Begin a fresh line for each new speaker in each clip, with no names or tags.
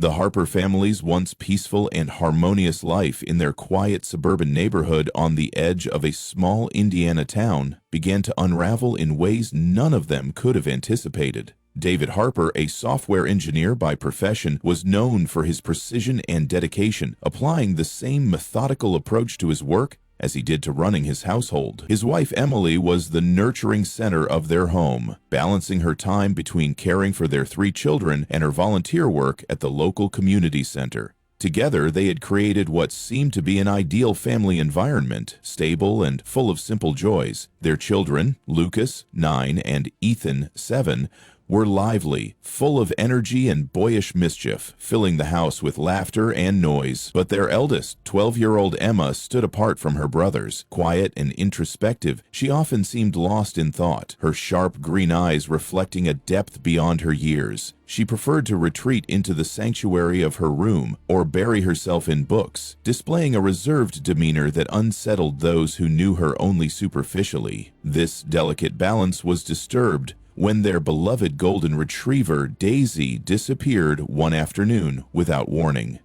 The Harper family's once peaceful and harmonious life in their quiet suburban neighborhood on the edge of a small Indiana town began to unravel in ways none of them could have anticipated. David Harper, a software engineer by profession, was known for his precision and dedication, applying the same methodical approach to his work as he did to running his household. His wife Emily was the nurturing center of their home, balancing her time between caring for their 3 children and her volunteer work at the local community center. Together, they had created what seemed to be an ideal family environment, stable and full of simple joys. Their children, Lucas, 9, and Ethan, 7, were lively, full of energy and boyish mischief, filling the house with laughter and noise. But their eldest, 12-year-old Emma, stood apart from her brothers. Quiet and introspective, she often seemed lost in thought, her sharp green eyes reflecting a depth beyond her years. She preferred to retreat into the sanctuary of her room or bury herself in books, displaying a reserved demeanor that unsettled those who knew her only superficially. This delicate balance was disturbed when their beloved golden retriever, Daisy, disappeared one afternoon without warning.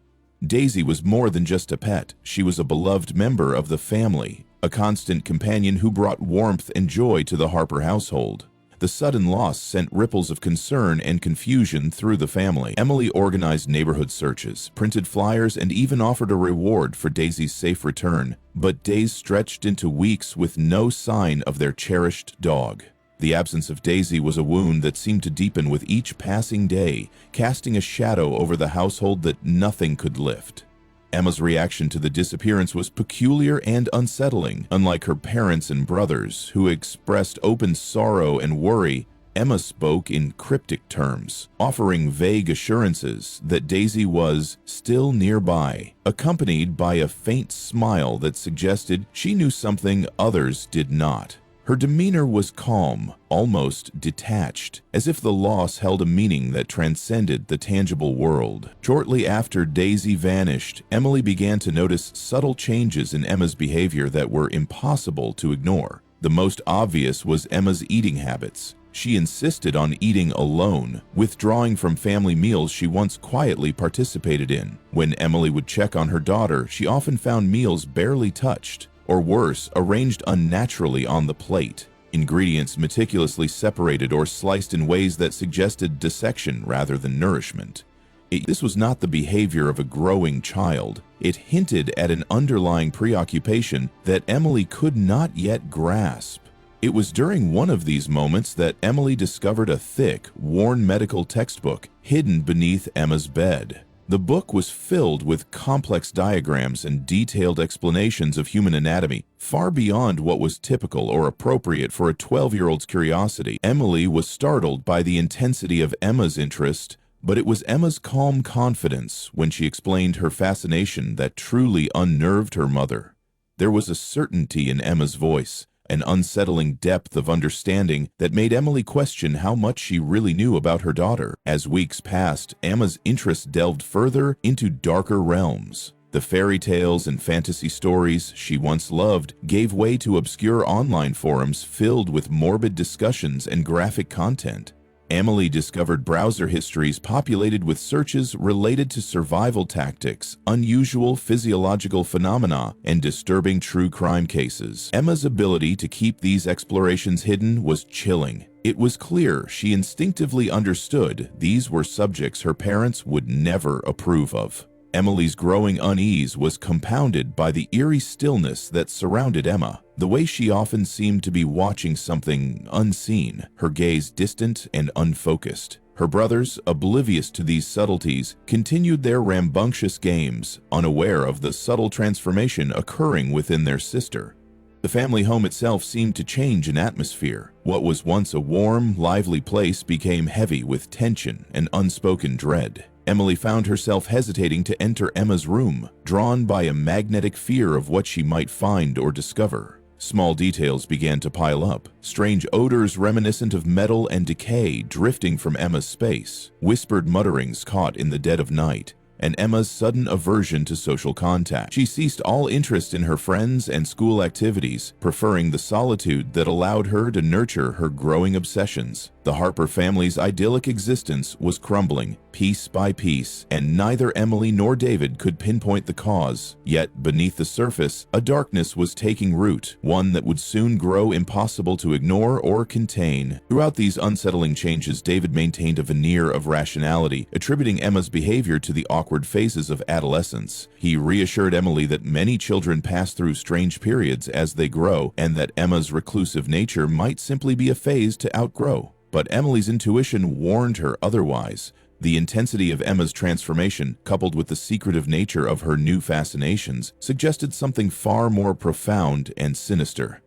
Daisy was more than just a pet. She was a beloved member of the family, a constant companion who brought warmth and joy to the Harper household. The sudden loss sent ripples of concern and confusion through the family. Emily organized neighborhood searches, printed flyers, and even offered a reward for Daisy's safe return. But days stretched into weeks with no sign of their cherished dog. The absence of Daisy was a wound that seemed to deepen with each passing day, casting a shadow over the household that nothing could lift. Emma's reaction to the disappearance was peculiar and unsettling. Unlike her parents and brothers, who expressed open sorrow and worry, Emma spoke in cryptic terms, offering vague assurances that Daisy was still nearby, accompanied by a faint smile that suggested she knew something others did not. Her demeanor was calm, almost detached, as if the loss held a meaning that transcended the tangible world. Shortly after Daisy vanished, Emily began to notice subtle changes in Emma's behavior that were impossible to ignore. The most obvious was Emma's eating habits. She insisted on eating alone, withdrawing from family meals she once quietly participated in. When Emily would check on her daughter, she often found meals barely touched, or worse, arranged unnaturally on the plate, ingredients meticulously separated or sliced in ways that suggested dissection rather than nourishment. This was not the behavior of a growing child. It hinted at an underlying preoccupation that Emily could not yet grasp. It was during one of these moments that Emily discovered a thick, worn medical textbook hidden beneath Emma's bed. The book was filled with complex diagrams and detailed explanations of human anatomy, far beyond what was typical or appropriate for a 12-year-old's curiosity. Emily was startled by the intensity of Emma's interest, but it was Emma's calm confidence when she explained her fascination that truly unnerved her mother. There was a certainty in Emma's voice, an unsettling depth of understanding that made Emily question how much she really knew about her daughter. As weeks passed, Emma's interest delved further into darker realms. The fairy tales and fantasy stories she once loved gave way to obscure online forums filled with morbid discussions and graphic content. Emily discovered browser histories populated with searches related to survival tactics, unusual physiological phenomena, and disturbing true crime cases. Emma's ability to keep these explorations hidden was chilling. It was clear she instinctively understood these were subjects her parents would never approve of. Emily's growing unease was compounded by the eerie stillness that surrounded Emma, the way she often seemed to be watching something unseen, her gaze distant and unfocused. Her brothers, oblivious to these subtleties, continued their rambunctious games, unaware of the subtle transformation occurring within their sister. The family home itself seemed to change in atmosphere. What was once a warm, lively place became heavy with tension and unspoken dread. Emily found herself hesitating to enter Emma's room, drawn by a magnetic fear of what she might find or discover. Small details began to pile up, strange odors reminiscent of metal and decay drifting from Emma's space, whispered mutterings caught in the dead of night, and Emma's sudden aversion to social contact. She ceased all interest in her friends and school activities, preferring the solitude that allowed her to nurture her growing obsessions. The Harper family's idyllic existence was crumbling, piece by piece, and neither Emily nor David could pinpoint the cause. Yet, beneath the surface, a darkness was taking root, one that would soon grow impossible to ignore or contain. Throughout these unsettling changes, David maintained a veneer of rationality, attributing Emma's behavior to the awkward phases of adolescence. He reassured Emily that many children pass through strange periods as they grow, and that Emma's reclusive nature might simply be a phase to outgrow. But Emily's intuition warned her otherwise. The intensity of Emma's transformation, coupled with the secretive nature of her new fascinations, suggested something far more profound and sinister.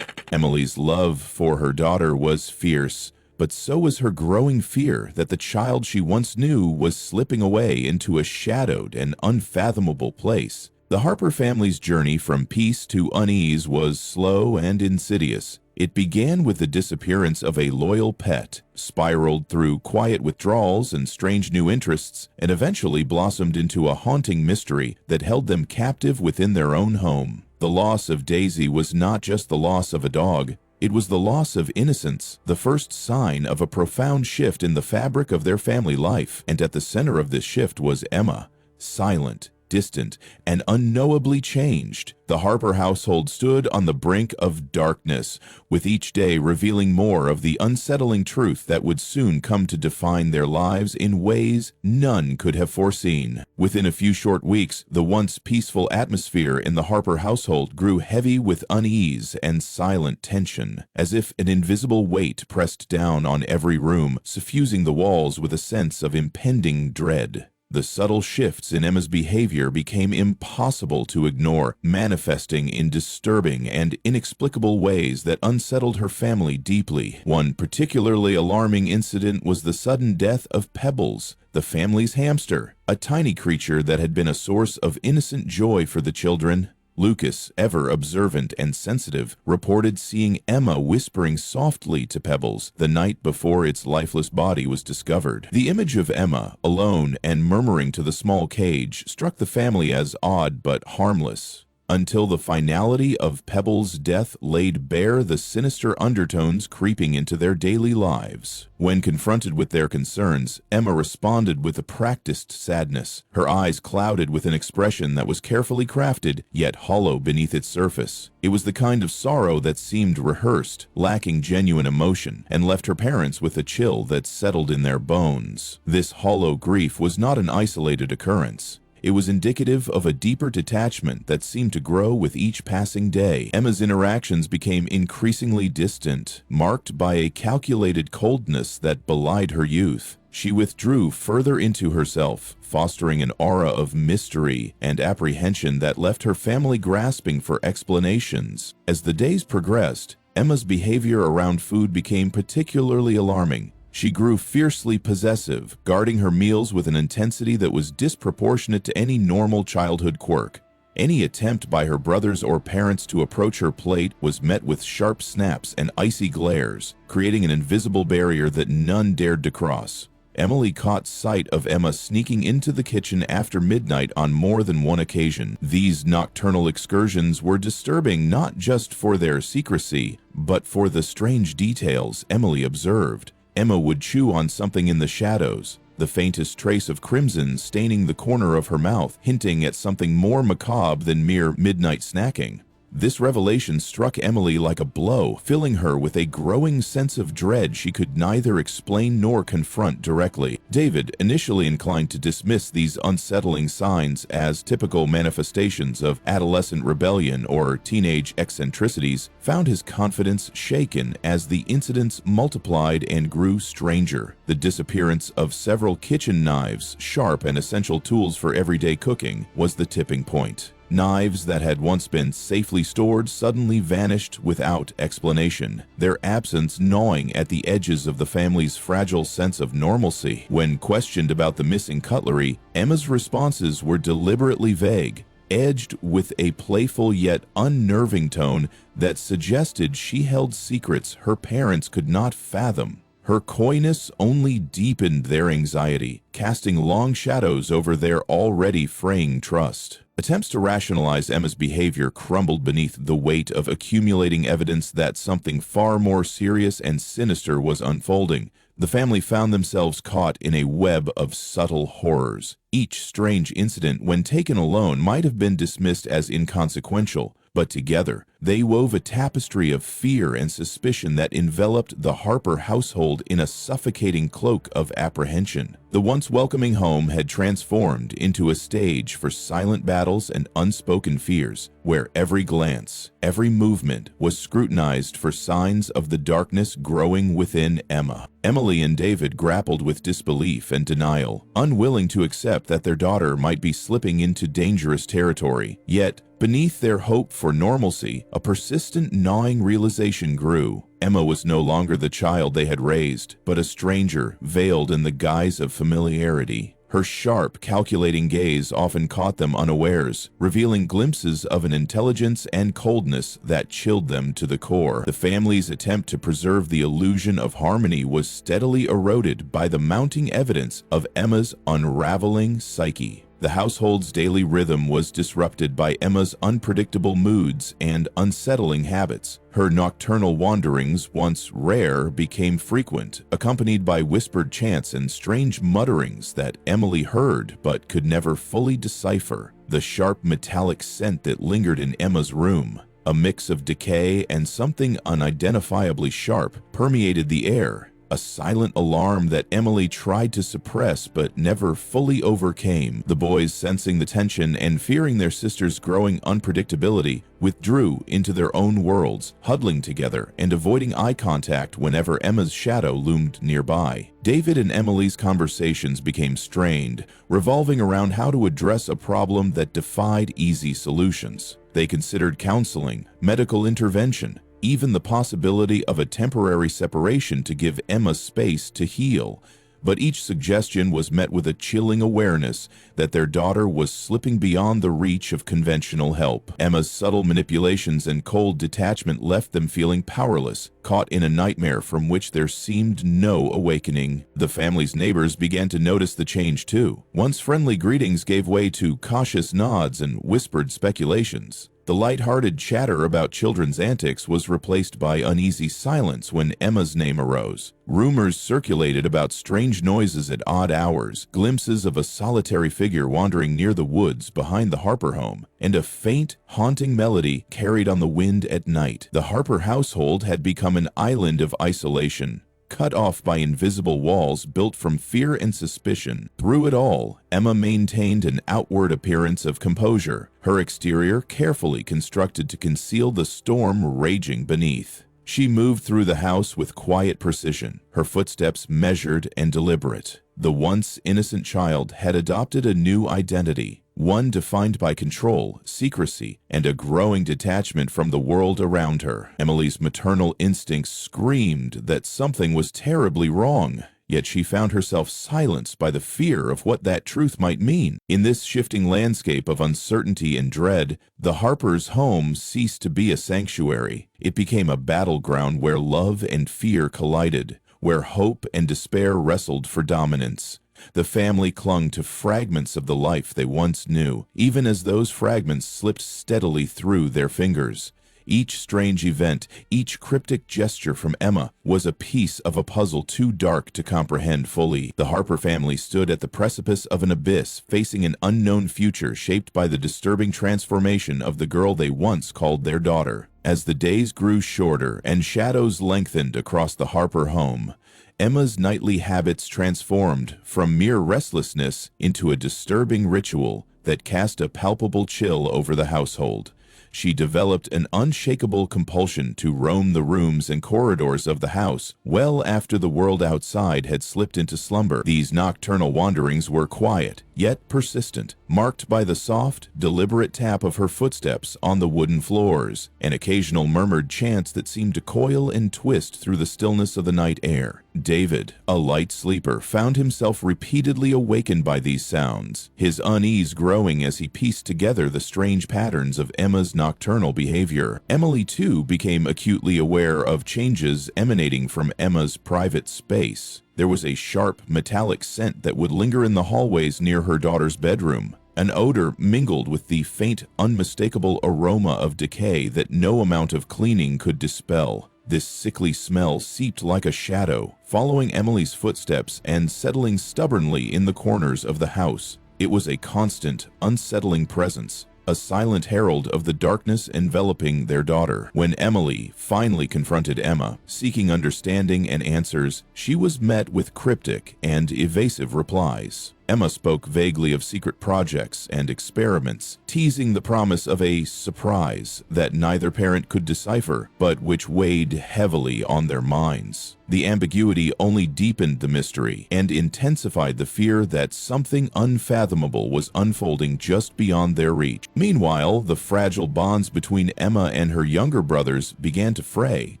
Emily's love for her daughter was fierce, but so was her growing fear that the child she once knew was slipping away into a shadowed and unfathomable place. The Harper family's journey from peace to unease was slow and insidious. It began with the disappearance of a loyal pet, spiraled through quiet withdrawals and strange new interests, and eventually blossomed into a haunting mystery that held them captive within their own home. The loss of Daisy was not just the loss of a dog. It was the loss of innocence, the first sign of a profound shift in the fabric of their family life. And at the center of this shift was Emma, silent, distant, and unknowably changed. The Harper household stood on the brink of darkness, with each day revealing more of the unsettling truth that would soon come to define their lives in ways none could have foreseen. Within a few short weeks, the once peaceful atmosphere in the Harper household grew heavy with unease and silent tension, as if an invisible weight pressed down on every room, suffusing the walls with a sense of impending dread. The subtle shifts in Emma's behavior became impossible to ignore, manifesting in disturbing and inexplicable ways that unsettled her family deeply. One particularly alarming incident was the sudden death of Pebbles, the family's hamster, a tiny creature that had been a source of innocent joy for the children. Lucas, ever observant and sensitive, reported seeing Emma whispering softly to Pebbles the night before its lifeless body was discovered. The image of Emma, alone and murmuring to the small cage, struck the family as odd but harmless, until the finality of Pebbles' death laid bare the sinister undertones creeping into their daily lives. When confronted with their concerns, Emma responded with a practiced sadness, her eyes clouded with an expression that was carefully crafted, yet hollow beneath its surface. It was the kind of sorrow that seemed rehearsed, lacking genuine emotion, and left her parents with a chill that settled in their bones. This hollow grief was not an isolated occurrence. It was indicative of a deeper detachment that seemed to grow with each passing day. Emma's interactions became increasingly distant, marked by a calculated coldness that belied her youth. She withdrew further into herself, fostering an aura of mystery and apprehension that left her family grasping for explanations. As the days progressed, Emma's behavior around food became particularly alarming. She grew fiercely possessive, guarding her meals with an intensity that was disproportionate to any normal childhood quirk. Any attempt by her brothers or parents to approach her plate was met with sharp snaps and icy glares, creating an invisible barrier that none dared to cross. Emily caught sight of Emma sneaking into the kitchen after midnight on more than one occasion. These nocturnal excursions were disturbing not just for their secrecy, but for the strange details Emily observed. Emma would chew on something in the shadows, the faintest trace of crimson staining the corner of her mouth, hinting at something more macabre than mere midnight snacking. This revelation struck Emily like a blow, filling her with a growing sense of dread she could neither explain nor confront directly. David, initially inclined to dismiss these unsettling signs as typical manifestations of adolescent rebellion or teenage eccentricities, found his confidence shaken as the incidents multiplied and grew stranger. The disappearance of several kitchen knives, sharp and essential tools for everyday cooking, was the tipping point. Knives that had once been safely stored suddenly vanished without explanation, their absence gnawing at the edges of the family's fragile sense of normalcy. When questioned about the missing cutlery, Emma's responses were deliberately vague, edged with a playful yet unnerving tone that suggested she held secrets her parents could not fathom. Her coyness only deepened their anxiety, casting long shadows over their already fraying trust. Attempts to rationalize Emma's behavior crumbled beneath the weight of accumulating evidence that something far more serious and sinister was unfolding. The family found themselves caught in a web of subtle horrors. Each strange incident, when taken alone, might have been dismissed as inconsequential, but together they wove a tapestry of fear and suspicion that enveloped the Harper household in a suffocating cloak of apprehension. The once welcoming home had transformed into a stage for silent battles and unspoken fears, where every glance, every movement was scrutinized for signs of the darkness growing within Emma. Emily and David grappled with disbelief and denial, unwilling to accept that their daughter might be slipping into dangerous territory. Yet, beneath their hope for normalcy, a persistent gnawing realization grew. Emma was no longer the child they had raised, but a stranger veiled in the guise of familiarity. Her sharp, calculating gaze often caught them unawares, revealing glimpses of an intelligence and coldness that chilled them to the core. The family's attempt to preserve the illusion of harmony was steadily eroded by the mounting evidence of Emma's unraveling psyche. The household's daily rhythm was disrupted by Emma's unpredictable moods and unsettling habits. Her nocturnal wanderings, once rare, became frequent, accompanied by whispered chants and strange mutterings that Emily heard but could never fully decipher. The sharp metallic scent that lingered in Emma's room, a mix of decay and something unidentifiably sharp, permeated the air. A silent alarm that Emily tried to suppress but never fully overcame. The boys, sensing the tension and fearing their sister's growing unpredictability, withdrew into their own worlds, huddling together and avoiding eye contact whenever Emma's shadow loomed nearby. David and Emily's conversations became strained, revolving around how to address a problem that defied easy solutions. They considered counseling, medical intervention, even the possibility of a temporary separation to give Emma space to heal. But each suggestion was met with a chilling awareness that their daughter was slipping beyond the reach of conventional help. Emma's subtle manipulations and cold detachment left them feeling powerless, caught in a nightmare from which there seemed no awakening. The family's neighbors began to notice the change too. Once friendly greetings gave way to cautious nods and whispered speculations. The light-hearted chatter about children's antics was replaced by uneasy silence when Emma's name arose. Rumors circulated about strange noises at odd hours, glimpses of a solitary figure wandering near the woods behind the Harper home, and a faint, haunting melody carried on the wind at night. The Harper household had become an island of isolation, cut off by invisible walls built from fear and suspicion. Through it all, Emma maintained an outward appearance of composure, her exterior carefully constructed to conceal the storm raging beneath. She moved through the house with quiet precision, her footsteps measured and deliberate. The once innocent child had adopted a new identity, one defined by control, secrecy, and a growing detachment from the world around her. Emily's maternal instincts screamed that something was terribly wrong, yet she found herself silenced by the fear of what that truth might mean. In this shifting landscape of uncertainty and dread, the Harpers' home ceased to be a sanctuary. It became a battleground where love and fear collided, where hope and despair wrestled for dominance. The family clung to fragments of the life they once knew, even as those fragments slipped steadily through their fingers. Each strange event, each cryptic gesture from Emma was a piece of a puzzle too dark to comprehend fully. The Harper family stood at the precipice of an abyss, facing an unknown future shaped by the disturbing transformation of the girl they once called their daughter. As the days grew shorter and shadows lengthened across the Harper home, Emma's nightly habits transformed from mere restlessness into a disturbing ritual that cast a palpable chill over the household. She developed an unshakable compulsion to roam the rooms and corridors of the house well after the world outside had slipped into slumber. These nocturnal wanderings were quiet, yet persistent, marked by the soft, deliberate tap of her footsteps on the wooden floors, and occasional murmured chants that seemed to coil and twist through the stillness of the night air. David, a light sleeper, found himself repeatedly awakened by these sounds, his unease growing as he pieced together the strange patterns of Emma's nocturnal behavior. Emily, too, became acutely aware of changes emanating from Emma's private space. There was a sharp, metallic scent that would linger in the hallways near her daughter's bedroom, an odor mingled with the faint, unmistakable aroma of decay that no amount of cleaning could dispel. This sickly smell seeped like a shadow, following Emily's footsteps and settling stubbornly in the corners of the house. It was a constant, unsettling presence, a silent herald of the darkness enveloping their daughter. When Emily finally confronted Emma, seeking understanding and answers, she was met with cryptic and evasive replies. Emma spoke vaguely of secret projects and experiments, teasing the promise of a surprise that neither parent could decipher, but which weighed heavily on their minds. The ambiguity only deepened the mystery and intensified the fear that something unfathomable was unfolding just beyond their reach. Meanwhile, the fragile bonds between Emma and her younger brothers began to fray,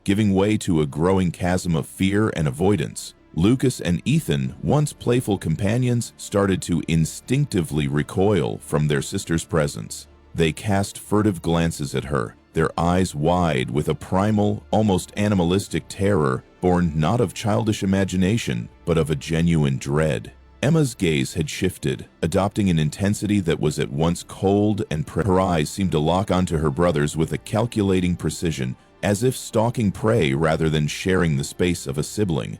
giving way to a growing chasm of fear and avoidance. Lucas and Ethan, once playful companions, started to instinctively recoil from their sister's presence. They cast furtive glances at her, their eyes wide with a primal, almost animalistic terror born not of childish imagination, but of a genuine dread. Emma's gaze had shifted, adopting an intensity that was at once cold and her eyes seemed to lock onto her brothers with a calculating precision, as if stalking prey rather than sharing the space of a sibling.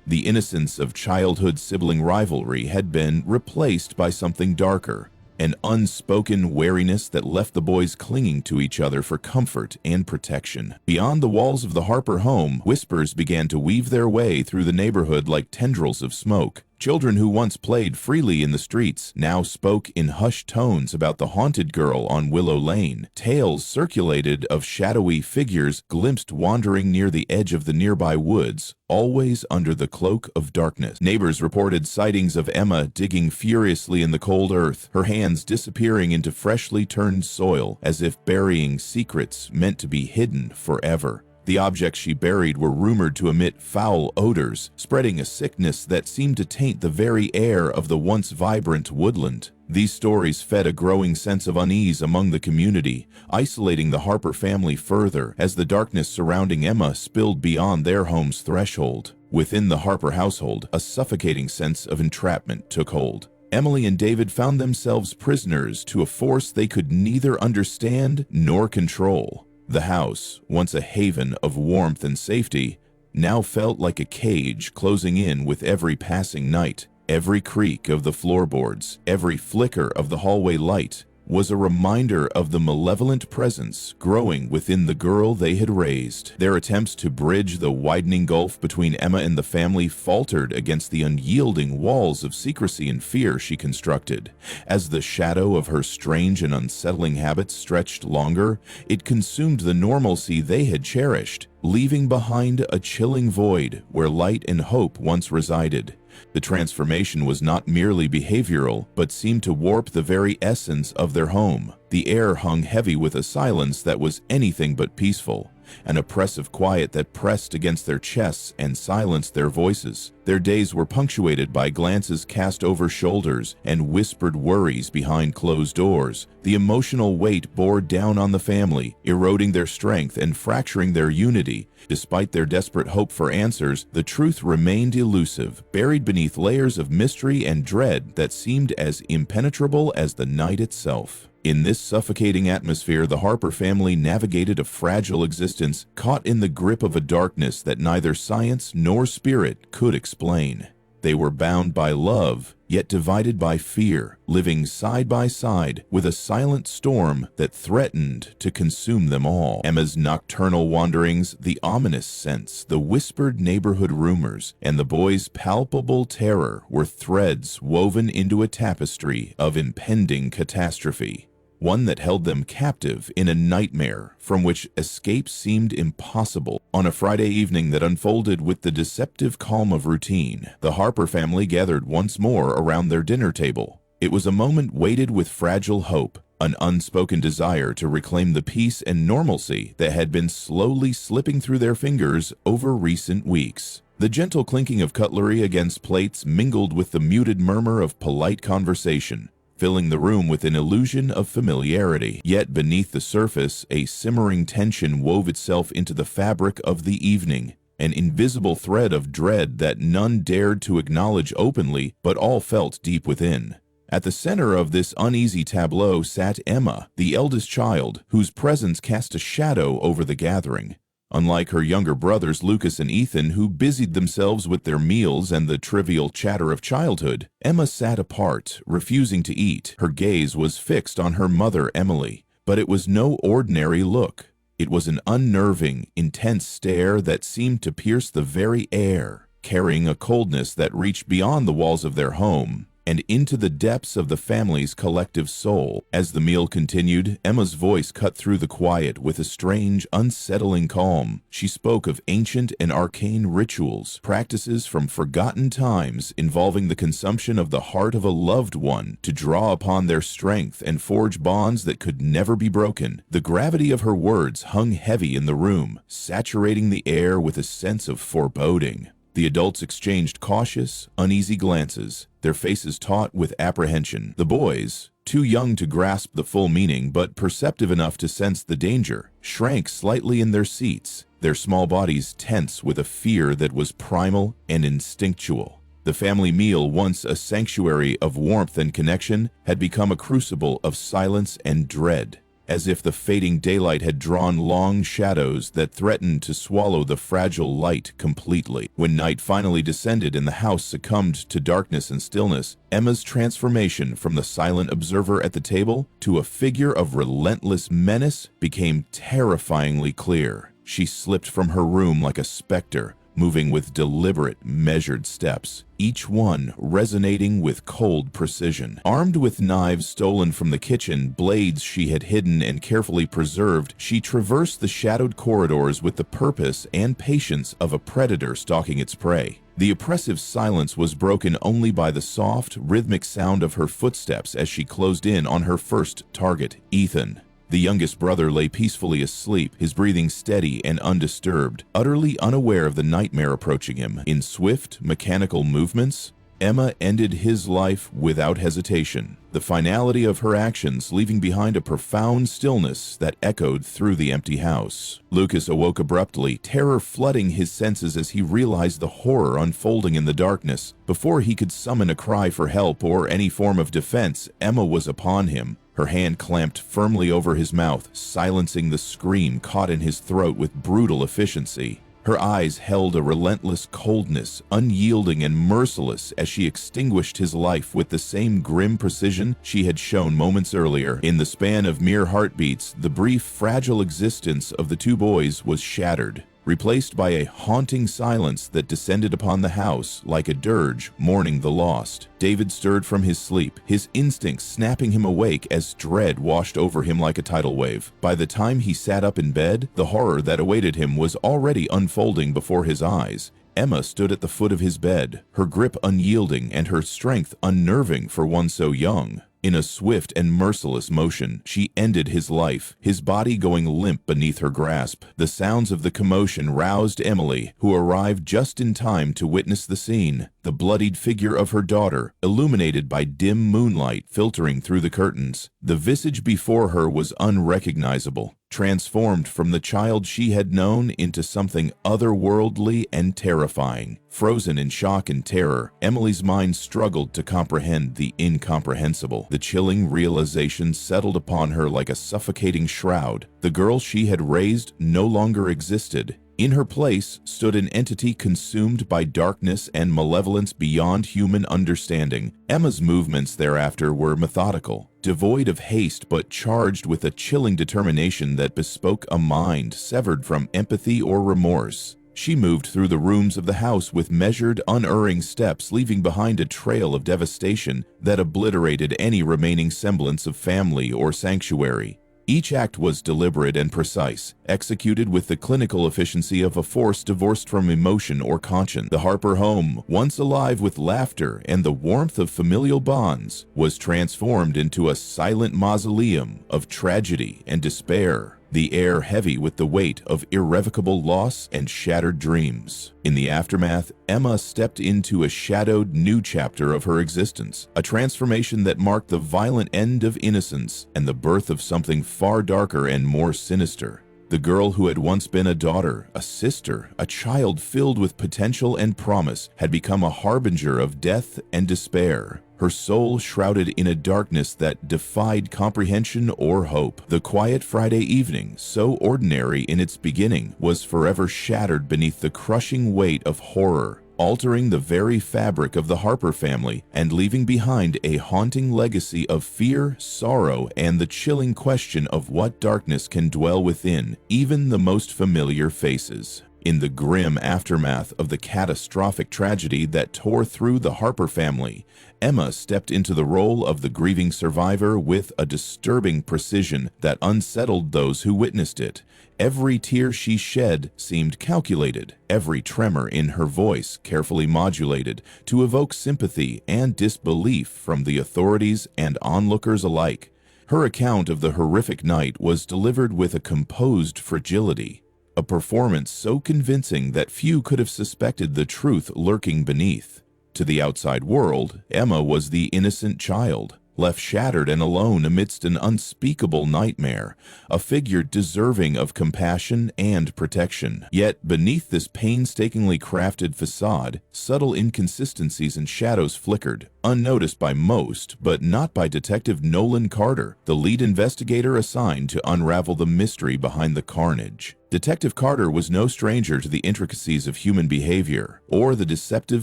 The innocence of childhood sibling rivalry had been replaced by something darker, an unspoken wariness that left the boys clinging to each other for comfort and protection. Beyond the walls of the Harper home, whispers began to weave their way through the neighborhood like tendrils of smoke. Children who once played freely in the streets now spoke in hushed tones about the haunted girl on Willow Lane. Tales circulated of shadowy figures glimpsed wandering near the edge of the nearby woods, always under the cloak of darkness. Neighbors reported sightings of Emma digging furiously in the cold earth, her hands disappearing into freshly turned soil, as if burying secrets meant to be hidden forever. The objects she buried were rumored to emit foul odors, spreading a sickness that seemed to taint the very air of the once vibrant woodland. These stories fed a growing sense of unease among the community, isolating the Harper family further as the darkness surrounding Emma spilled beyond their home's threshold. Within the Harper household, a suffocating sense of entrapment took hold. Emily and David found themselves prisoners to a force they could neither understand nor control. The house, once a haven of warmth and safety, now felt like a cage closing in with every passing night. Every creak of the floorboards, every flicker of the hallway light, was a reminder of the malevolent presence growing within the girl they had raised. Their attempts to bridge the widening gulf between Emma and the family faltered against the unyielding walls of secrecy and fear she constructed. As the shadow of her strange and unsettling habits stretched longer, it consumed the normalcy they had cherished, leaving behind a chilling void where light and hope once resided. The transformation was not merely behavioral, but seemed to warp the very essence of their home. The air hung heavy with a silence that was anything but peaceful, an oppressive quiet that pressed against their chests and silenced their voices. Their days were punctuated by glances cast over shoulders and whispered worries behind closed doors. The emotional weight bore down on the family, eroding their strength and fracturing their unity. Despite their desperate hope for answers, the truth remained elusive, buried beneath layers of mystery and dread that seemed as impenetrable as the night itself. In this suffocating atmosphere, the Harper family navigated a fragile existence, caught in the grip of a darkness that neither science nor spirit could explain. They were bound by love, yet divided by fear, living side by side with a silent storm that threatened to consume them all. Emma's nocturnal wanderings, the ominous scents, the whispered neighborhood rumors, and the boys' palpable terror were threads woven into a tapestry of impending catastrophe. One that held them captive in a nightmare from which escape seemed impossible. On a Friday evening that unfolded with the deceptive calm of routine, the Harper family gathered once more around their dinner table. It was a moment weighted with fragile hope, an unspoken desire to reclaim the peace and normalcy that had been slowly slipping through their fingers over recent weeks. The gentle clinking of cutlery against plates mingled with the muted murmur of polite conversation, filling the room with an illusion of familiarity. Yet beneath the surface, a simmering tension wove itself into the fabric of the evening, an invisible thread of dread that none dared to acknowledge openly, but all felt deep within. At the center of this uneasy tableau sat Emma, the eldest child, whose presence cast a shadow over the gathering. Unlike her younger brothers Lucas and Ethan, who busied themselves with their meals and the trivial chatter of childhood, Emma sat apart, refusing to eat. Her gaze was fixed on her mother, Emily, but it was no ordinary look. It was an unnerving, intense stare that seemed to pierce the very air, carrying a coldness that reached beyond the walls of their home and into the depths of the family's collective soul. As the meal continued, Emma's voice cut through the quiet with a strange, unsettling calm. She spoke of ancient and arcane rituals, practices from forgotten times involving the consumption of the heart of a loved one to draw upon their strength and forge bonds that could never be broken. The gravity of her words hung heavy in the room, saturating the air with a sense of foreboding. The adults exchanged cautious, uneasy glances, their faces taut with apprehension. The boys, too young to grasp the full meaning but perceptive enough to sense the danger, shrank slightly in their seats, their small bodies tense with a fear that was primal and instinctual. The family meal, once a sanctuary of warmth and connection, had become a crucible of silence and dread, as if the fading daylight had drawn long shadows that threatened to swallow the fragile light completely. When night finally descended and the house succumbed to darkness and stillness, Emma's transformation from the silent observer at the table to a figure of relentless menace became terrifyingly clear. She slipped from her room like a specter, moving with deliberate, measured steps, each one resonating with cold precision. Armed with knives stolen from the kitchen, blades she had hidden and carefully preserved, she traversed the shadowed corridors with the purpose and patience of a predator stalking its prey. The oppressive silence was broken only by the soft, rhythmic sound of her footsteps as she closed in on her first target, Ethan. The youngest brother lay peacefully asleep, his breathing steady and undisturbed, utterly unaware of the nightmare approaching him. In swift, mechanical movements, Emma ended his life without hesitation, the finality of her actions leaving behind a profound stillness that echoed through the empty house. Lucas awoke abruptly, terror flooding his senses as he realized the horror unfolding in the darkness. Before he could summon a cry for help or any form of defense, Emma was upon him, her hand clamped firmly over his mouth, silencing the scream caught in his throat with brutal efficiency. Her eyes held a relentless coldness, unyielding and merciless, as she extinguished his life with the same grim precision she had shown moments earlier. In the span of mere heartbeats, the brief, fragile existence of the two boys was shattered, replaced by a haunting silence that descended upon the house like a dirge mourning the lost. David stirred from his sleep, his instincts snapping him awake as dread washed over him like a tidal wave. By the time he sat up in bed, the horror that awaited him was already unfolding before his eyes. Emma stood at the foot of his bed, her grip unyielding and her strength unnerving for one so young. In a swift and merciless motion, she ended his life, his body going limp beneath her grasp. The sounds of the commotion roused Emily, who arrived just in time to witness the scene. The bloodied figure of her daughter, illuminated by dim moonlight filtering through the curtains. The visage before her was unrecognizable, transformed from the child she had known into something otherworldly and terrifying. Frozen in shock and terror, Emily's mind struggled to comprehend the incomprehensible. The chilling realization settled upon her like a suffocating shroud. The girl she had raised no longer existed. In her place stood an entity consumed by darkness and malevolence beyond human understanding. Emma's movements thereafter were methodical, devoid of haste but charged with a chilling determination that bespoke a mind severed from empathy or remorse. She moved through the rooms of the house with measured, unerring steps, leaving behind a trail of devastation that obliterated any remaining semblance of family or sanctuary. Each act was deliberate and precise, executed with the clinical efficiency of a force divorced from emotion or conscience. The Harper home, once alive with laughter and the warmth of familial bonds, was transformed into a silent mausoleum of tragedy and despair, the air heavy with the weight of irrevocable loss and shattered dreams. In the aftermath, Emma stepped into a shadowed new chapter of her existence, a transformation that marked the violent end of innocence and the birth of something far darker and more sinister. The girl who had once been a daughter, a sister, a child filled with potential and promise, had become a harbinger of death and despair. her soul shrouded in a darkness that defied comprehension or hope. The quiet Friday evening, so ordinary in its beginning, was forever shattered beneath the crushing weight of horror, altering the very fabric of the Harper family and leaving behind a haunting legacy of fear, sorrow, and the chilling question of what darkness can dwell within even the most familiar faces. In the grim aftermath of the catastrophic tragedy that tore through the Harper family, Emma stepped into the role of the grieving survivor with a disturbing precision that unsettled those who witnessed it. Every tear she shed seemed calculated, every tremor in her voice carefully modulated to evoke sympathy and disbelief from the authorities and onlookers alike. Her account of the horrific night was delivered with a composed fragility, a performance so convincing that few could have suspected the truth lurking beneath. To the outside world, Emma was the innocent child, left shattered and alone amidst an unspeakable nightmare, a figure deserving of compassion and protection. Yet beneath this painstakingly crafted facade, subtle inconsistencies and shadows flickered, unnoticed by most, but not by Detective Nolan Carter, the lead investigator assigned to unravel the mystery behind the carnage. Detective Carter was no stranger to the intricacies of human behavior or the deceptive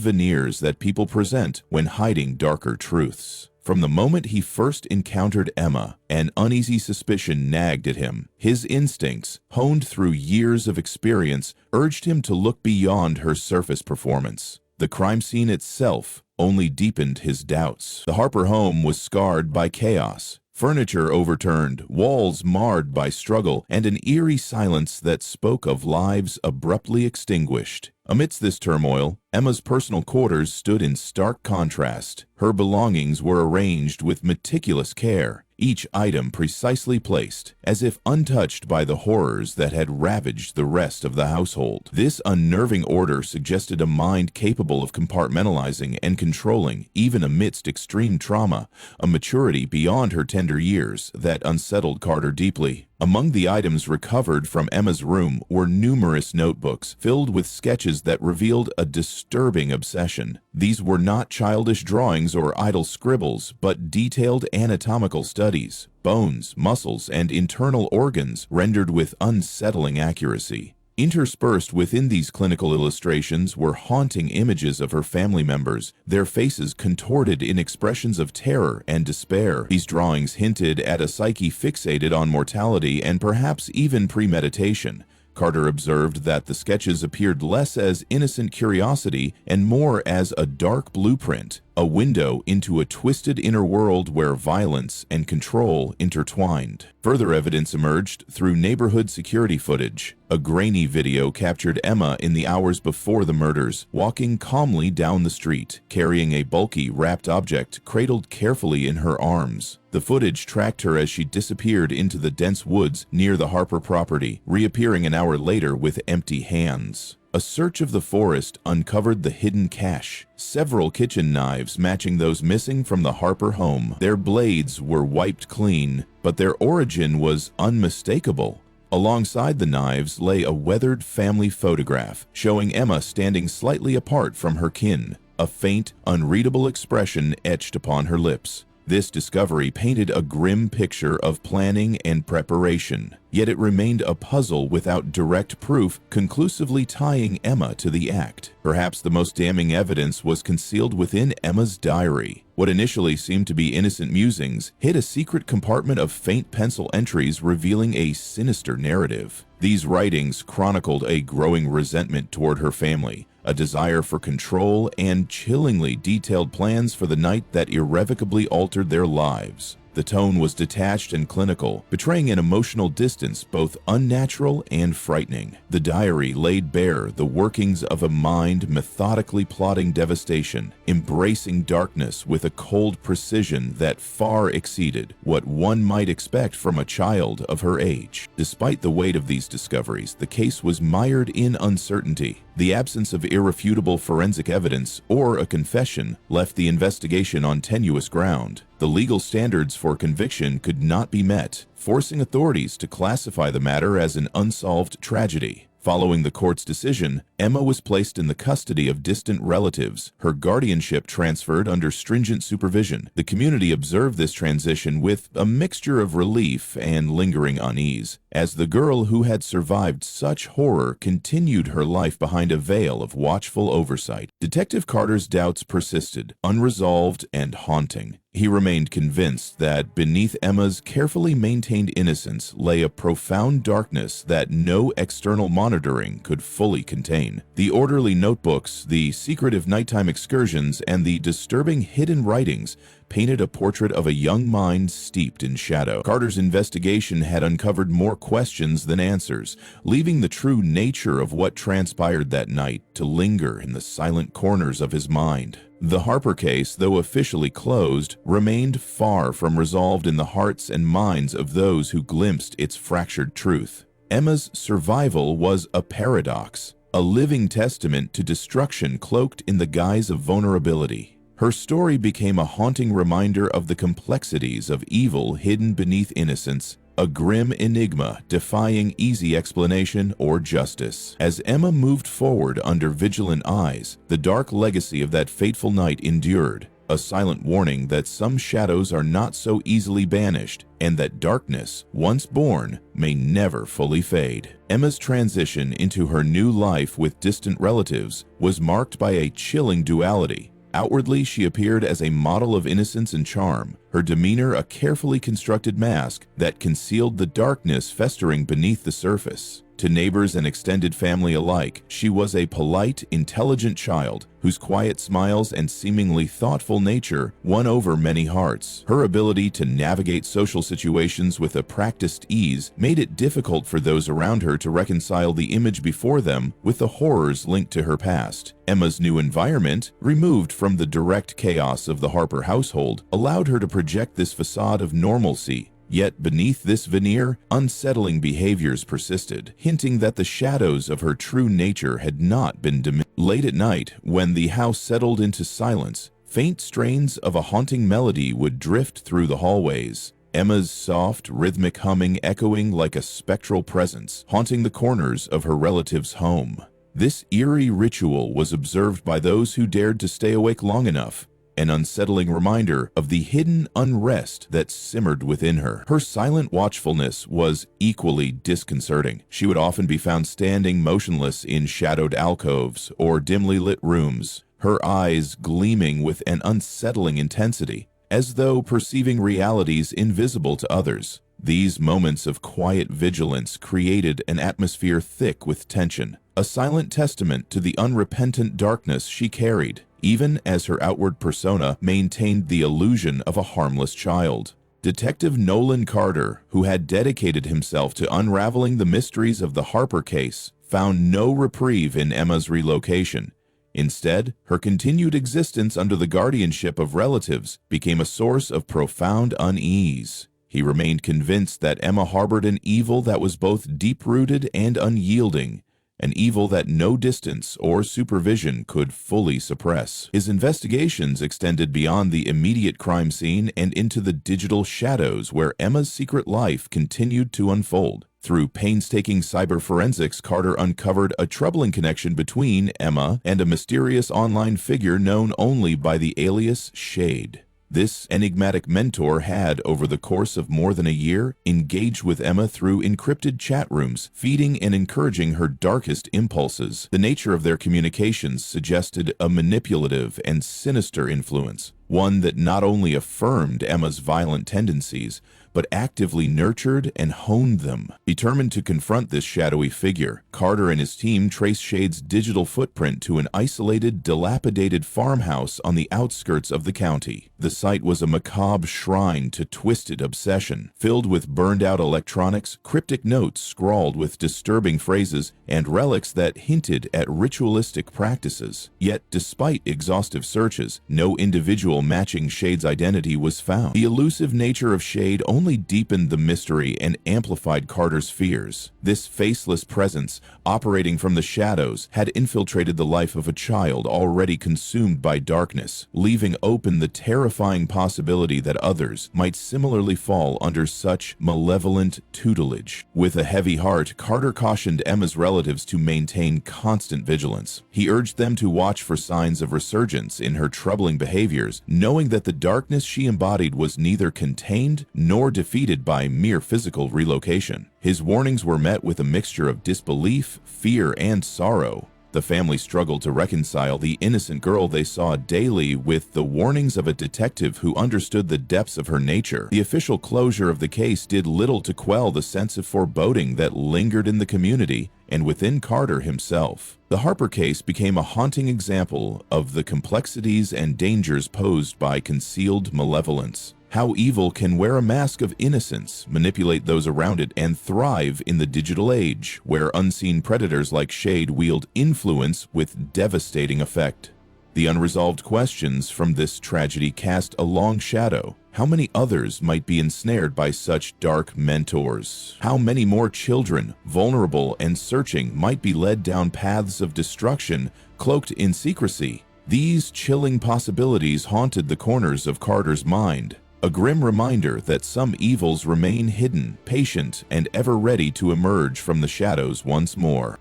veneers that people present when hiding darker truths. From the moment he first encountered Emma, an uneasy suspicion nagged at him. His instincts, honed through years of experience, urged him to look beyond her surface performance. The crime scene itself only deepened his doubts. The Harper home was scarred by chaos. Furniture overturned, walls marred by struggle, and an eerie silence that spoke of lives abruptly extinguished. Amidst this turmoil, Emma's personal quarters stood in stark contrast. Her belongings were arranged with meticulous care, each item precisely placed, as if untouched by the horrors that had ravaged the rest of the household. This unnerving order suggested a mind capable of compartmentalizing and controlling, even amidst extreme trauma, a maturity beyond her tender years that unsettled Carter deeply. Among the items recovered from Emma's room were numerous notebooks filled with sketches that revealed a disturbing obsession. These were not childish drawings or idle scribbles, but detailed anatomical studies, bones, muscles, and internal organs rendered with unsettling accuracy. Interspersed within these clinical illustrations were haunting images of her family members, their faces contorted in expressions of terror and despair. These drawings hinted at a psyche fixated on mortality and perhaps even premeditation. Carter observed that the sketches appeared less as innocent curiosity and more as a dark blueprint, a window into a twisted inner world where violence and control intertwined. Further evidence emerged through neighborhood security footage. A grainy video captured Emma in the hours before the murders, walking calmly down the street, carrying a bulky, wrapped object cradled carefully in her arms. The footage tracked her as she disappeared into the dense woods near the Harper property, reappearing an hour later with empty hands. A search of the forest uncovered the hidden cache, several kitchen knives matching those missing from the Harper home. Their blades were wiped clean, but their origin was unmistakable. Alongside the knives lay a weathered family photograph, showing Emma standing slightly apart from her kin, a faint, unreadable expression etched upon her lips. This discovery painted a grim picture of planning and preparation, yet it remained a puzzle without direct proof conclusively tying Emma to the act. Perhaps the most damning evidence was concealed within Emma's diary. What initially seemed to be innocent musings hid a secret compartment of faint pencil entries revealing a sinister narrative. These writings chronicled a growing resentment toward her family, a desire for control, and chillingly detailed plans for the night that irrevocably altered their lives. The tone was detached and clinical, betraying an emotional distance both unnatural and frightening. The diary laid bare the workings of a mind methodically plotting devastation, embracing darkness with a cold precision that far exceeded what one might expect from a child of her age. Despite the weight of these discoveries, the case was mired in uncertainty. The absence of irrefutable forensic evidence or a confession left the investigation on tenuous ground. The legal standards for conviction could not be met, forcing authorities to classify the matter as an unsolved tragedy. Following the court's decision, Emma was placed in the custody of distant relatives, her guardianship transferred under stringent supervision. The community observed this transition with a mixture of relief and lingering unease, as the girl who had survived such horror continued her life behind a veil of watchful oversight. Detective Carter's doubts persisted, unresolved and haunting. He remained convinced that beneath Emma's carefully maintained innocence lay a profound darkness that no external monitoring could fully contain. The orderly notebooks, the secretive nighttime excursions, and the disturbing hidden writings painted a portrait of a young mind steeped in shadow. Carter's investigation had uncovered more questions than answers, leaving the true nature of what transpired that night to linger in the silent corners of his mind. The Harper case, though officially closed, remained far from resolved in the hearts and minds of those who glimpsed its fractured truth. Emma's survival was a paradox, a living testament to destruction cloaked in the guise of vulnerability. Her story became a haunting reminder of the complexities of evil hidden beneath innocence, a grim enigma defying easy explanation or justice. As Emma moved forward under vigilant eyes, the dark legacy of that fateful night endured, a silent warning that some shadows are not so easily banished, and that darkness, once born, may never fully fade. Emma's transition into her new life with distant relatives was marked by a chilling duality. Outwardly, she appeared as a model of innocence and charm, her demeanor a carefully constructed mask that concealed the darkness festering beneath the surface. To neighbors and extended family alike, she was a polite, intelligent child whose quiet smiles and seemingly thoughtful nature won over many hearts. Her ability to navigate social situations with a practiced ease made it difficult for those around her to reconcile the image before them with the horrors linked to her past. Emma's new environment, removed from the direct chaos of the Harper household, allowed her to project this facade of normalcy. Yet beneath this veneer, unsettling behaviors persisted, hinting that the shadows of her true nature had not been diminished. Late at night, when the house settled into silence, faint strains of a haunting melody would drift through the hallways, Emma's soft, rhythmic humming echoing like a spectral presence, haunting the corners of her relative's home. This eerie ritual was observed by those who dared to stay awake long enough, an unsettling reminder of the hidden unrest that simmered within her. Her silent watchfulness was equally disconcerting. She would often be found standing motionless in shadowed alcoves or dimly lit rooms, her eyes gleaming with an unsettling intensity, as though perceiving realities invisible to others. These moments of quiet vigilance created an atmosphere thick with tension, a silent testament to the unrepentant darkness she carried, even as her outward persona maintained the illusion of a harmless child. Detective Nolan Carter, who had dedicated himself to unraveling the mysteries of the Harper case, found no reprieve in Emma's relocation. Instead, her continued existence under the guardianship of relatives became a source of profound unease. He remained convinced that Emma harbored an evil that was both deep-rooted and unyielding, an evil that no distance or supervision could fully suppress. His investigations extended beyond the immediate crime scene and into the digital shadows where Emma's secret life continued to unfold. Through painstaking cyberforensics, Carter uncovered a troubling connection between Emma and a mysterious online figure known only by the alias Shade. This enigmatic mentor had, over the course of more than a year, engaged with Emma through encrypted chat rooms, feeding and encouraging her darkest impulses. The nature of their communications suggested a manipulative and sinister influence, one that not only affirmed Emma's violent tendencies, but actively nurtured and honed them. Determined to confront this shadowy figure, Carter and his team traced Shade's digital footprint to an isolated, dilapidated farmhouse on the outskirts of the county. The site was a macabre shrine to twisted obsession, filled with burned-out electronics, cryptic notes scrawled with disturbing phrases, and relics that hinted at ritualistic practices. Yet, despite exhaustive searches, no individual vehicle matching Shade's identity was found. The elusive nature of Shade only deepened the mystery and amplified Carter's fears. This faceless presence, operating from the shadows, had infiltrated the life of a child already consumed by darkness, leaving open the terrifying possibility that others might similarly fall under such malevolent tutelage. With a heavy heart, Carter cautioned Emma's relatives to maintain constant vigilance. He urged them to watch for signs of resurgence in her troubling behaviors, knowing that the darkness she embodied was neither contained nor defeated by mere physical relocation. His warnings were met with a mixture of disbelief, fear, and sorrow. The family struggled to reconcile the innocent girl they saw daily with the warnings of a detective who understood the depths of her nature. The official closure of the case did little to quell the sense of foreboding that lingered in the community and within Carter himself. The Harper case became a haunting example of the complexities and dangers posed by concealed malevolence. How evil can wear a mask of innocence, manipulate those around it, and thrive in the digital age, where unseen predators like Shade wield influence with devastating effect. The unresolved questions from this tragedy cast a long shadow. How many others might be ensnared by such dark mentors? How many more children, vulnerable and searching, might be led down paths of destruction, cloaked in secrecy? These chilling possibilities haunted the corners of Carter's mind. A grim reminder that some evils remain hidden, patient, and ever ready to emerge from the shadows once more.